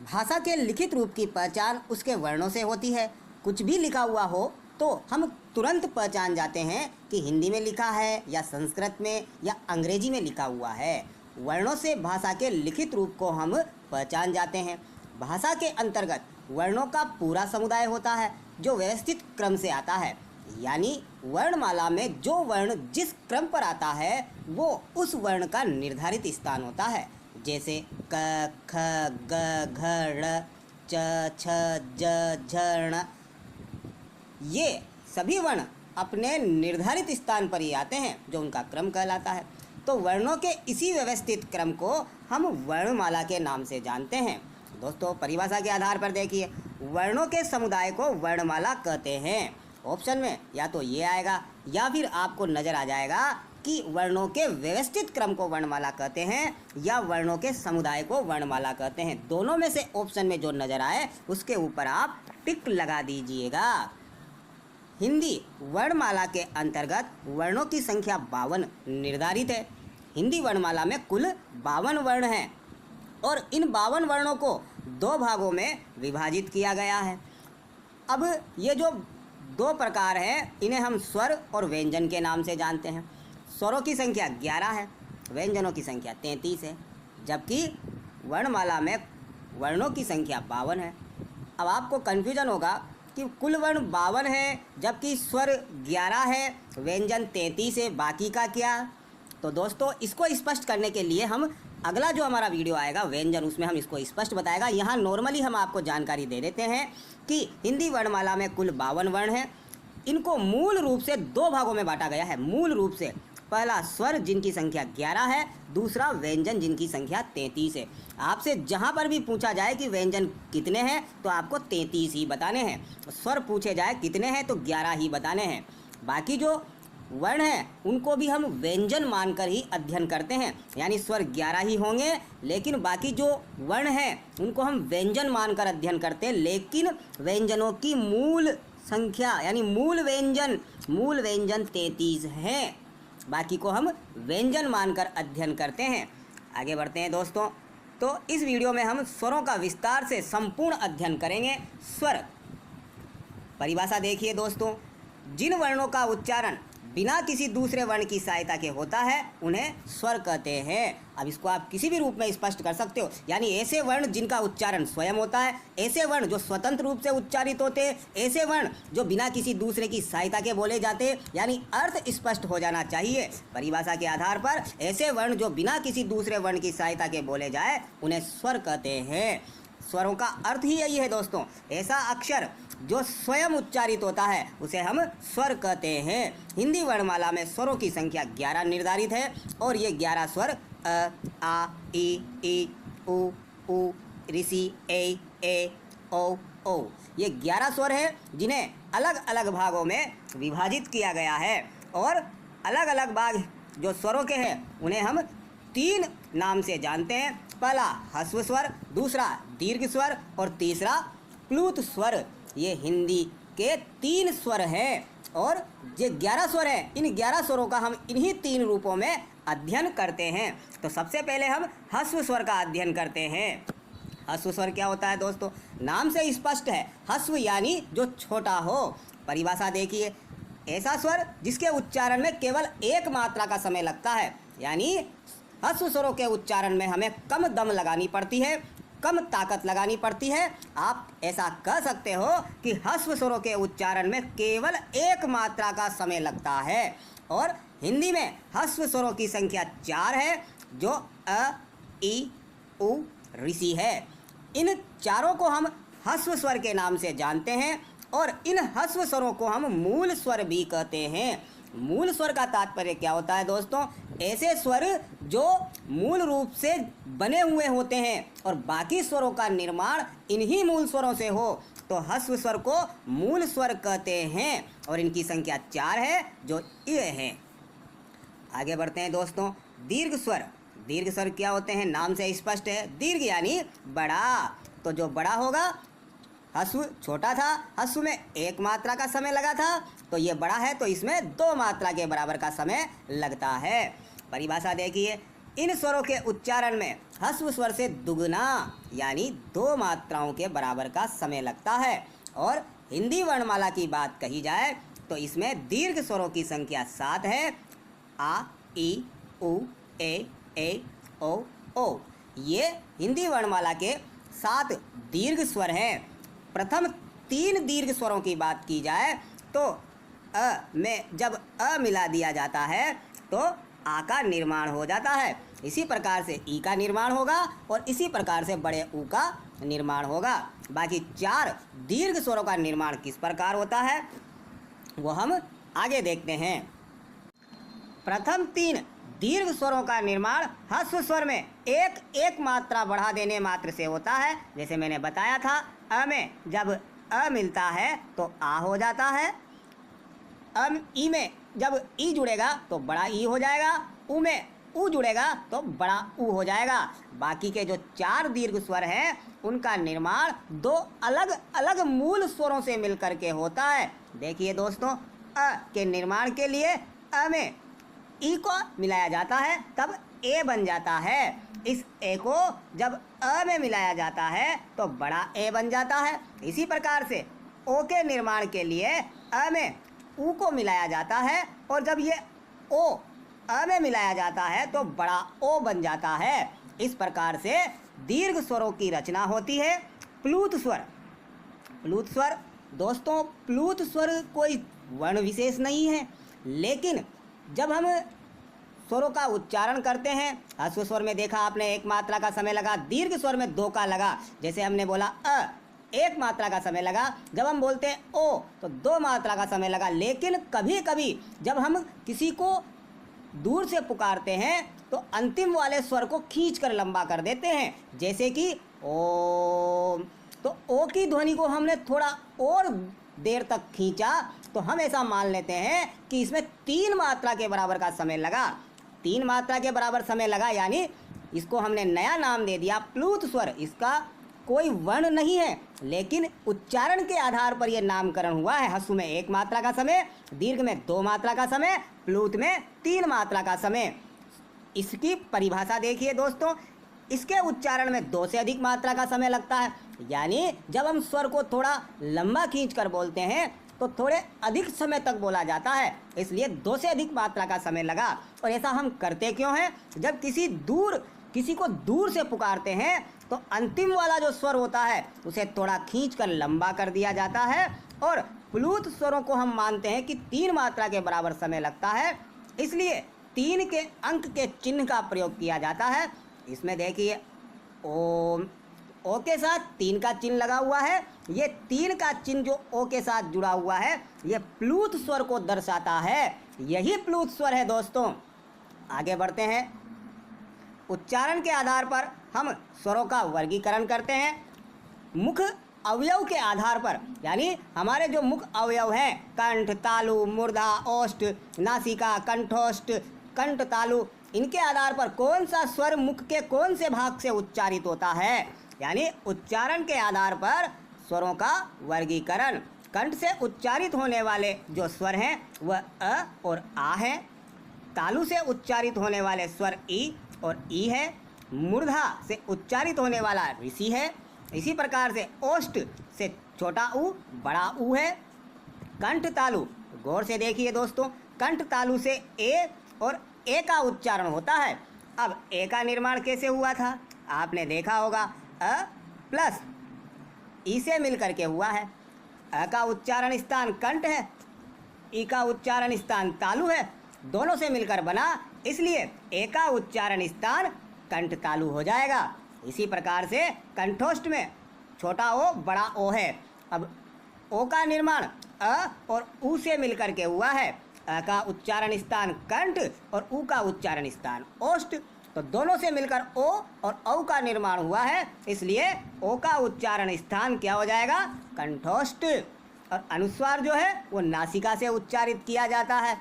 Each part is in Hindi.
भाषा के लिखित रूप की पहचान उसके वर्णों से होती है। कुछ भी लिखा हुआ हो तो हम तुरंत पहचान जाते हैं कि हिंदी में लिखा है या संस्कृत में या अंग्रेजी में लिखा हुआ है। वर्णों से भाषा के लिखित रूप को हम पहचान जाते हैं। भाषा के अंतर्गत वर्णों का पूरा समुदाय होता है जो व्यवस्थित क्रम से आता है, यानी वर्णमाला में जो वर्ण जिस क्रम पर आता है वो उस वर्ण का निर्धारित स्थान होता है। जैसे क, ख, ग, घ, ड़, च, छ, ज, झ, ण। ये सभी वर्ण अपने निर्धारित स्थान पर ही आते हैं जो उनका क्रम कहलाता है। तो वर्णों के इसी व्यवस्थित क्रम को हम वर्णमाला के नाम से जानते हैं। दोस्तों, परिभाषा के आधार पर देखिए, वर्णों के समुदाय को वर्णमाला कहते हैं। ऑप्शन में या तो ये आएगा या फिर आपको नज़र आ जाएगा कि वर्णों के व्यवस्थित क्रम को वर्णमाला कहते हैं या वर्णों के समुदाय को वर्णमाला कहते हैं। दोनों में से ऑप्शन में जो नज़र आए उसके ऊपर आप टिक लगा दीजिएगा। हिंदी वर्णमाला के अंतर्गत वर्णों की संख्या 52 निर्धारित है। हिंदी वर्णमाला में कुल 52 वर्ण हैं और इन 52 वर्णों को 2 भागों में विभाजित किया गया है। अब ये जो 2 प्रकार हैं इन्हें हम स्वर और व्यंजन के नाम से जानते हैं। स्वरों की संख्या 11 है, व्यंजनों की संख्या 33 है, जबकि वर्णमाला में वर्णों की संख्या 52 है। अब आपको कन्फ्यूजन होगा कि कुल वर्ण 52 है जबकि स्वर 11 है, व्यंजन 33 है, बाकी का क्या? तो दोस्तों, इसको स्पष्ट करने के लिए हम अगला जो हमारा वीडियो आएगा व्यंजन, उसमें हम इसको स्पष्ट बताएगा। यहाँ नॉर्मली हम आपको जानकारी दे देते हैं कि हिंदी वर्णमाला में कुल 52 वर्ण हैं। इनको मूल रूप से 2 भागों में बांटा गया है। मूल रूप से पहला स्वर जिनकी संख्या 11 है, दूसरा व्यंजन जिनकी संख्या 33 है। आपसे जहाँ पर भी पूछा जाए कि व्यंजन कितने हैं तो आपको 33 ही बताने हैं। स्वर पूछे जाए कितने हैं तो 11 ही बताने हैं। बाकी जो वर्ण हैं उनको भी हम व्यंजन मानकर ही अध्ययन करते हैं, यानी स्वर 11 ही होंगे, लेकिन बाकी जो वर्ण हैं उनको हम व्यंजन मानकर अध्ययन करते हैं। लेकिन व्यंजनों की मूल संख्या यानी मूल व्यंजन 33 हैं। बाकी को हम व्यंजन मानकर अध्ययन करते हैं। आगे बढ़ते हैं दोस्तों। तो इस वीडियो में हम स्वरों का विस्तार से संपूर्ण अध्ययन करेंगे। स्वर परिभाषा देखिए दोस्तों, जिन वर्णों का उच्चारण बिना किसी दूसरे वर्ण की सहायता के होता है उन्हें स्वर कहते हैं। अब इसको आप किसी भी रूप में स्पष्ट कर सकते हो, यानी ऐसे वर्ण जिनका उच्चारण स्वयं होता है, ऐसे वर्ण जो स्वतंत्र रूप से उच्चारित होते हैं, ऐसे वर्ण जो बिना किसी दूसरे की सहायता के बोले जाते हैं, यानी अर्थ स्पष्ट हो जाना चाहिए। परिभाषा के आधार पर ऐसे वर्ण जो बिना किसी दूसरे वर्ण की सहायता के बोले जाए उन्हें स्वर कहते हैं। स्वरों का अर्थ ही यही है दोस्तों, ऐसा अक्षर जो स्वयं उच्चारित होता है उसे हम स्वर कहते हैं। हिंदी वर्णमाला में स्वरों की संख्या 11 निर्धारित है और ये 11 स्वर अ, आ, ई, उ, ऋषि, ए, ओ। ये 11 स्वर हैं जिन्हें अलग अलग भागों में विभाजित किया गया है और अलग अलग भाग जो स्वरों के हैं उन्हें हम 3 नाम से जानते हैं। पहला ह्रस्व स्वर, दूसरा दीर्घ स्वर और तीसरा प्लुत स्वर। ये हिंदी के 3 स्वर हैं और ये 11 स्वर हैं। इन 11 स्वरों का हम इन्हीं 3 रूपों में अध्ययन करते हैं। तो सबसे पहले हम ह्रस्व स्वर का अध्ययन करते हैं। ह्रस्व स्वर क्या होता है दोस्तों? नाम से स्पष्ट है, ह्रस्व यानी जो छोटा हो। परिभाषा देखिए, ऐसा स्वर जिसके उच्चारण में केवल एक मात्रा का समय लगता है, यानी ह्रस्व स्वरों के उच्चारण में हमें कम दम लगानी पड़ती है, कम ताकत लगानी पड़ती है। आप ऐसा कह सकते हो कि ह्रस्व स्वरों के उच्चारण में केवल एक मात्रा का समय लगता है। और हिंदी में ह्रस्व स्वरों की संख्या 4 है जो अ, ई, उ, ऋषि है। इन चारों को हम ह्रस्व स्वर के नाम से जानते हैं और इन ह्रस्व स्वरों को हम मूल स्वर भी कहते हैं। मूल स्वर का तात्पर्य क्या होता है दोस्तों? ऐसे स्वर जो मूल रूप से बने हुए होते हैं और बाकी स्वरों का निर्माण इन्हीं मूल स्वरों से हो, तो ह्रस्व स्वर को मूल स्वर कहते हैं और इनकी संख्या 4 है जो ये है। आगे बढ़ते हैं दोस्तों। दीर्घ स्वर। दीर्घ स्वर क्या होते हैं? नाम से स्पष्ट है, दीर्घ यानी बड़ा। तो जो बड़ा होगा, ह्रस्व छोटा था, ह्रस्व में एक मात्रा का समय लगा था, तो ये बड़ा है तो इसमें 2 मात्रा के बराबर का समय लगता है। परिभाषा देखिए, इन स्वरों के उच्चारण में ह्रस्व स्वर से दुगना यानी 2 मात्राओं के बराबर का समय लगता है। और हिंदी वर्णमाला की बात कही जाए तो इसमें दीर्घ स्वरों की संख्या 7 है। आ, ई, उ, ए, ओ, ओ। ये हिंदी वर्णमाला के 7 दीर्घ स्वर हैं। प्रथम 3 दीर्घ स्वरों की बात की जाए तो अ में जब अ मिला दिया जाता है तो आ का निर्माण हो जाता है। इसी प्रकार से ई का निर्माण होगा और इसी प्रकार से बड़े ऊ का निर्माण होगा। बाकी 4 दीर्घ स्वरों का निर्माण किस प्रकार होता है वो हम आगे देखते हैं। प्रथम 3 दीर्घ स्वरों का निर्माण ह्रस्व स्वर में एक मात्रा बढ़ा देने मात्र से होता है। जैसे मैंने बताया था, अ में जब अ मिलता है तो आ हो जाता है। ई में जब ई जुड़ेगा तो बड़ा ई हो जाएगा। उ में उ जुड़ेगा तो बड़ा उ हो जाएगा। बाकी के जो 4 दीर्घ स्वर हैं उनका निर्माण 2 अलग अलग मूल स्वरों से मिलकर के होता है। देखिए दोस्तों, अ के निर्माण के लिए अ में ई को मिलाया जाता है तब ए बन जाता है। इस ए को जब अ में मिलाया जाता है तो बड़ा ए बन जाता है। इसी प्रकार से ओ के निर्माण के लिए अ में ऊ को मिलाया जाता है और जब ये ओ अ में मिलाया जाता है तो बड़ा ओ बन जाता है। इस प्रकार से दीर्घ स्वरों की रचना होती है। प्लूत स्वर। प्लूत स्वर दोस्तों, प्लूत स्वर कोई वर्ण विशेष नहीं है, लेकिन जब हम स्वरों का उच्चारण करते हैं, ह्रस्व स्वर में देखा आपने 1 मात्रा का समय लगा, दीर्घ स्वर में 2 का लगा। जैसे हमने बोला अ 1 मात्रा का समय लगा, जब हम बोलते हैं ओ तो 2 मात्रा का समय लगा। लेकिन कभी कभी जब हम किसी को दूर से पुकारते हैं तो अंतिम वाले स्वर को खींचकर लंबा कर देते हैं। जैसे कि ओम, तो ओ की ध्वनि को हमने थोड़ा और देर तक खींचा तो हम ऐसा मान लेते हैं कि इसमें 3 मात्रा के बराबर का समय लगा। 3 मात्रा के बराबर समय लगा यानी इसको हमने नया नाम दे दिया प्लूत स्वर। इसका कोई वर्ण नहीं है, लेकिन उच्चारण के आधार पर यह नामकरण हुआ है। ह्रस्व में 1 मात्रा का समय, दीर्घ में 2 मात्रा का समय, प्लूत में 3 मात्रा का समय। इसकी परिभाषा देखिए दोस्तों, इसके उच्चारण में 2 से अधिक मात्रा का समय लगता है। यानी जब हम स्वर को थोड़ा लंबा खींचकर बोलते हैं तो थोड़े अधिक समय तक बोला जाता है, इसलिए 2 से अधिक मात्रा का समय लगा। और ऐसा हम करते क्यों हैं? जब किसी को दूर से पुकारते हैं तो अंतिम वाला जो स्वर होता है उसे थोड़ा खींचकर लंबा कर दिया जाता है। और प्लूत स्वरों को हम मानते हैं कि 3 मात्रा के बराबर समय लगता है, इसलिए 3 के अंक के चिन्ह का प्रयोग किया जाता है। इसमें देखिए ओम, ओ के साथ 3 का चिन्ह लगा हुआ है। ये 3 का चिन्ह जो ओ के साथ जुड़ा हुआ है ये प्लूत स्वर को दर्शाता है। यही प्लूत स्वर है दोस्तों। आगे बढ़ते हैं। उच्चारण के आधार पर हम स्वरों का वर्गीकरण करते हैं मुख अवयव के आधार पर। यानी हमारे जो मुख अवयव हैं, कंठ, तालु, मूर्धा, ओष्ठ, नासिका, कंठोष्ठ, कंठ, तालु, इनके आधार पर कौन सा स्वर मुख के कौन से भाग से उच्चारित होता है। यानी उच्चारण के आधार पर स्वरों का वर्गीकरण। कंठ से उच्चारित होने वाले जो स्वर हैं वह अ और आ है। तालु से उच्चारित होने वाले स्वर ई और ई है। मूर्धा से उच्चारित होने वाला ऋषि है। इसी प्रकार से ओष्ठ से छोटा ऊ बड़ा ऊ है। कंठ तालु, गौर से देखिए दोस्तों, कंठ तालु से ए और ए का उच्चारण होता है। अब ए का निर्माण कैसे हुआ था आपने देखा होगा, अ प्लस ई से मिलकर के हुआ है। अ का उच्चारण स्थान कंठ है, ई का उच्चारण स्थान तालु है, दोनों से मिलकर बना, इसलिए ए का उच्चारण स्थान कंठ तालु हो जाएगा। इसी प्रकार से कंठोष्ठ में छोटा ओ बड़ा ओ है। अब ओ का निर्माण अ और ऊ से मिलकर के हुआ है। अ का उच्चारण स्थान कंठ और ऊ का उच्चारण स्थान ओष्ठ, तो दोनों से मिलकर ओ और औ का निर्माण हुआ है, इसलिए ओ का उच्चारण स्थान क्या हो जाएगा, कंठोष्ठ। और अनुस्वार जो है वो नासिका से उच्चारित किया जाता है।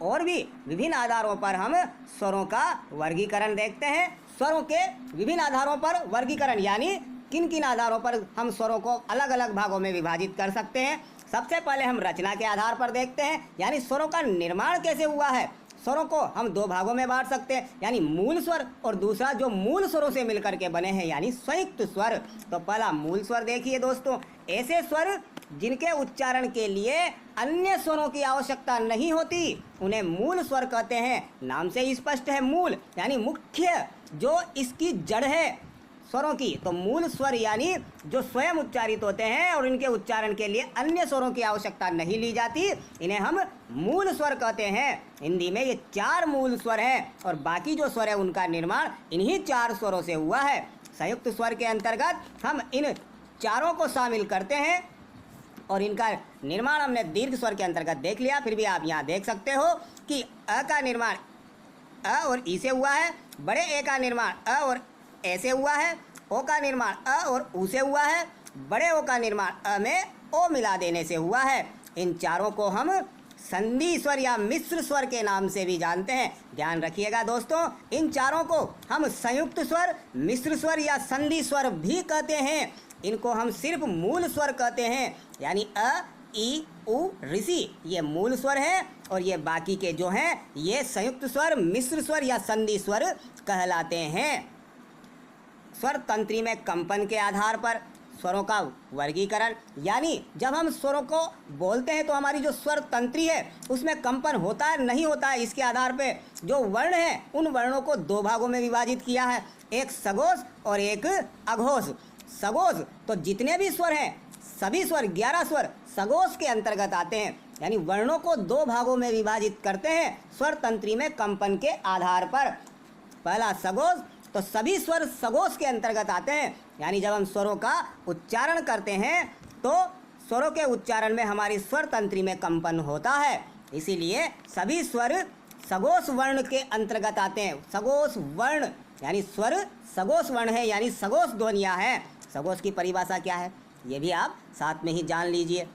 और भी विभिन्न आधारों पर हम स्वरों का वर्गीकरण देखते हैं। स्वरों के विभिन्न आधारों पर वर्गीकरण यानी किन किन आधारों पर हम स्वरों को अलग अलग भागों में विभाजित कर सकते हैं। सबसे पहले हम रचना के आधार पर देखते हैं, यानी स्वरों का निर्माण कैसे हुआ है। स्वरों को हम दो भागों में बांट सकते हैं, यानी मूल स्वर और दूसरा जो मूल स्वरों से मिलकर के बने हैं यानी संयुक्त स्वर। तो पहला मूल स्वर देखिए दोस्तों, ऐसे स्वर जिनके उच्चारण के लिए अन्य स्वरों की आवश्यकता नहीं होती उन्हें मूल स्वर कहते हैं। नाम से ही स्पष्ट है, मूल यानी मुख्य, जो इसकी जड़ है स्वरों की। तो मूल स्वर यानी जो स्वयं उच्चारित होते हैं और इनके उच्चारण के लिए अन्य स्वरों की आवश्यकता नहीं ली जाती, इन्हें हम मूल स्वर कहते हैं। हिंदी में ये 4 मूल स्वर हैं और बाकी जो स्वर है उनका निर्माण इन्हीं 4 स्वरों से हुआ है। संयुक्त स्वर के अंतर्गत हम इन चारों को शामिल करते हैं और इनका निर्माण हमने दीर्घ स्वर के अंतर्गत देख लिया। फिर भी आप यहाँ देख सकते हो कि अ का निर्माण अ और ई से हुआ है, बड़े ए का निर्माण अ और ए से हुआ है, ओ का निर्माण अ और ऊ से हुआ है, बड़े ओ का निर्माण अ में ओ मिला देने से हुआ है। इन चारों को हम संधि स्वर या मिश्र स्वर के नाम से भी जानते हैं। ध्यान रखिएगा दोस्तों, इन चारों को हम संयुक्त स्वर, मिश्र स्वर या संधि स्वर भी कहते हैं। इनको हम सिर्फ मूल स्वर कहते हैं, यानी अ, ई, उ, ऋषि ये मूल स्वर हैं और ये बाकी के जो हैं ये संयुक्त स्वर, मिश्र स्वर या संधि स्वर कहलाते हैं। स्वर तंत्री में कंपन के आधार पर स्वरों का वर्गीकरण, यानी जब हम स्वरों को बोलते हैं तो हमारी जो स्वर तंत्री है उसमें कंपन होता है नहीं होता है, इसके आधार पे जो वर्ण है उन वर्णों को 2 भागों में विभाजित किया है, एक सघोष और एक अघोष। सघोष तो जितने भी स्वर हैं सभी स्वर 11 स्वर सघोष के अंतर्गत आते हैं, यानी वर्णों को 2 भागों में विभाजित करते हैं स्वर तंत्री में कंपन के आधार पर। पहला सघोष, तो सभी स्वर सघोष के अंतर्गत आते हैं, यानी जब हम स्वरों का उच्चारण करते हैं तो स्वरों के उच्चारण में हमारी स्वर तंत्री में कंपन होता है, इसीलिए सभी स्वर सघोष वर्ण के अंतर्गत आते हैं। सघोष वर्ण यानी स्वर सघोष वर्ण है, यानी सघोष ध्वनियाँ हैं। सघोष की परिभाषा क्या है ये भी आप साथ में ही जान लीजिए।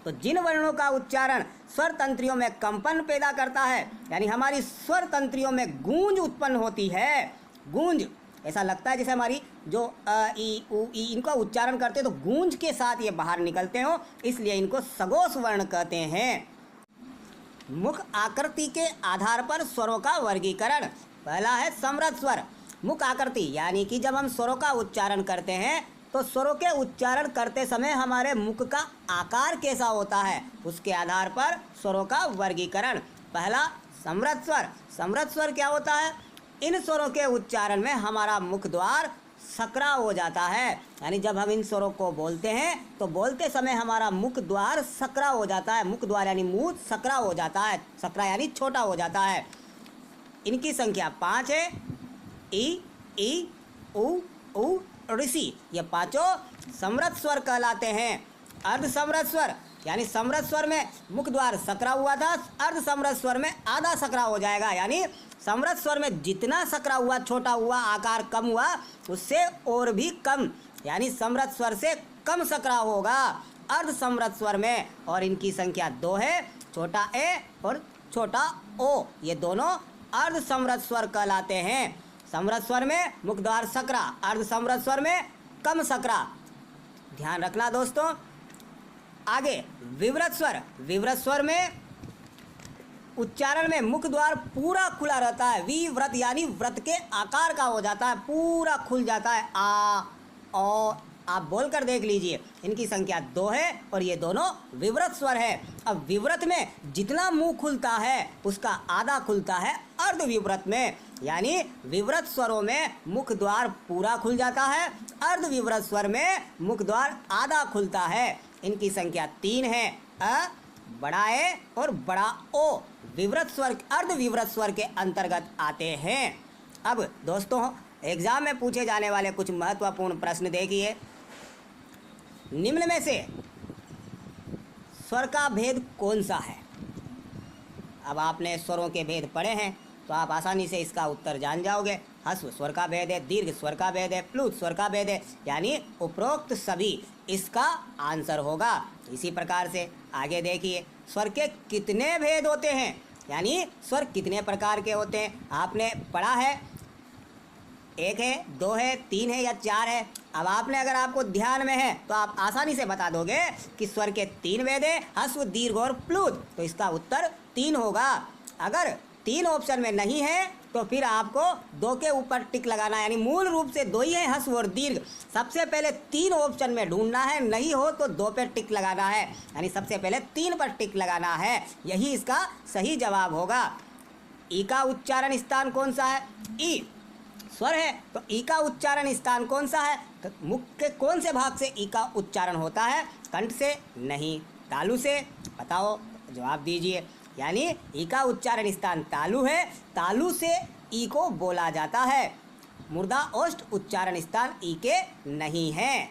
तो जिन वर्णों का उच्चारण स्वर तंत्रियों में कंपन पैदा करता है, यानी हमारी स्वर तंत्रियों में गूंज उत्पन्न होती है, गूंज ऐसा लगता है जैसे हमारी जो अ, ई, उ, ई इनका उच्चारण करते हैं तो गूंज के साथ ये बाहर निकलते हो, इसलिए इनको सघोष वर्ण कहते हैं। मुख आकृति के आधार पर स्वरों का वर्गीकरण। पहला है समृद्ध स्वर। मुख आकृति यानी कि जब हम स्वरों का उच्चारण करते हैं तो स्वरों के उच्चारण करते समय हमारे मुख का आकार कैसा होता है उसके आधार पर स्वरों का वर्गीकरण। पहला समृद्ध स्वर। समृद्ध स्वर क्या होता है? इन स्वरों के उच्चारण में हमारा मुख द्वार सकरा हो जाता है, यानी जब हम इन स्वरों को बोलते हैं तो बोलते समय हमारा मुख द्वार सकरा हो जाता है। मुख द्वार यानी मुंह सकरा हो जाता है, सकरा यानी छोटा हो जाता है। इनकी संख्या 5 है। ई, उ, ऋषि ये 5 समृद्ध स्वर कहलाते हैं। अर्ध समृद्ध स्वर यानी समृद्ध स्वर में मुख द्वार सकरा हुआ था, अर्ध समृद्ध स्वर में आधा सकरा हो जाएगा, यानी समृद्ध स्वर में जितना सकरा हुआ, छोटा हुआ, आकार कम हुआ, उससे और भी कम, यानी समृद्ध स्वर से कम सकरा होगा अर्ध समृद्ध स्वर में। और इनकी संख्या 2 है। छोटा ए और छोटा ओ ये दोनों अर्ध समृद्ध स्वर कहलाते हैं। समृद्ध स्वर में मुख द्वार सकरा, अर्ध समृद्ध स्वर में कम सकरा, ध्यान रखना दोस्तों। आगे विवृत स्वर। विवृत स्वर में उच्चारण में मुख द्वार पूरा खुला रहता है। विवृत यानी व्रत के आकार का हो जाता है, पूरा खुल जाता है। आ, ओ आप बोलकर देख लीजिए। इनकी संख्या 2 है और ये दोनों विवृत स्वर है। अब विवृत में जितना मुंह खुलता है उसका आधा खुलता है अर्ध विवृत में, यानी विवृत स्वरों में मुख द्वार पूरा खुल जाता है, अर्ध विवृत स्वर में मुख द्वार आधा खुलता है। इनकी संख्या 3 है। अ, बड़ा ए और बड़ा ओ विवृत स्वर, अर्ध विवृत स्वर के अंतर्गत आते हैं। अब दोस्तों एग्जाम में पूछे जाने वाले कुछ महत्वपूर्ण प्रश्न देखिए। निम्न में से स्वर का भेद कौन सा है? अब आपने स्वरों के भेद पढ़े हैं तो आप आसानी से इसका उत्तर जान जाओगे। ह्रस्व स्वर का भेद है, दीर्घ स्वर का भेद है, प्लुत स्वर का भेद है, यानी उपरोक्त सभी इसका आंसर होगा। इसी प्रकार से आगे देखिए, स्वर के कितने भेद होते हैं, यानी स्वर कितने प्रकार के होते हैं आपने पढ़ा है। 1 है, 2 है, 3 है या 4 है। अब आपने अगर आपको ध्यान में है तो आप आसानी से बता दोगे कि स्वर के 3 भेद है, ह्रस्व, दीर्घ और प्लुत, तो इसका उत्तर 3 होगा। अगर तीन ऑप्शन में नहीं है तो फिर आपको दो के ऊपर टिक लगाना है, यानी मूल रूप से दो ही है, ह्रस्व और दीर्घ। सबसे पहले तीन ऑप्शन में ढूंढना है, नहीं हो तो दो पे टिक लगाना है, यानी सबसे पहले तीन पर टिक लगाना है। यही इसका सही जवाब होगा। ई का उच्चारण स्थान कौन सा है? ई स्वर है तो ई का उच्चारण स्थान कौन सा है? तो मुख के कौन से भाग से ई का उच्चारण होता है? कंठ से? नहीं, तालु से। बताओ, जवाब दीजिए। यानी ई का उच्चारण स्थान तालु है, तालु से ई को बोला जाता है। मुर्दा ओष्ठ उच्चारण स्थान ई के नहीं है।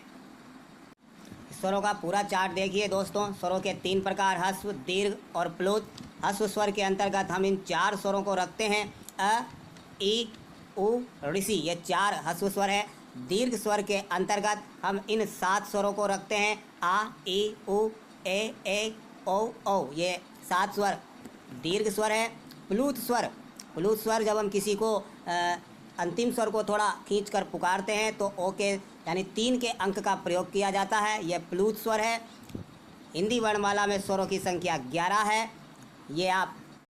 स्वरों का पूरा चार्ट देखिए दोस्तों। स्वरों के तीन प्रकार, ह्रस्व, दीर्घ और प्लुत। ह्रस्व स्वर के अंतर्गत हम इन चार स्वरों को रखते हैं। अ, ई, उ, ऋषि, ये चार ह्रस्व स्वर है। दीर्घ स्वर के अंतर्गत हम इन 7 स्वरों को रखते हैं। आ, ई, उ, ए, औ, ये 7 स्वर दीर्घ स्वर है। प्लुत स्वर जब हम किसी को अंतिम स्वर को थोड़ा खींच कर पुकारते हैं तो ओ के यानी 3 के अंक का प्रयोग किया जाता है, यह प्लुत स्वर है। हिंदी वर्णमाला में स्वरों की संख्या 11 है। ये आप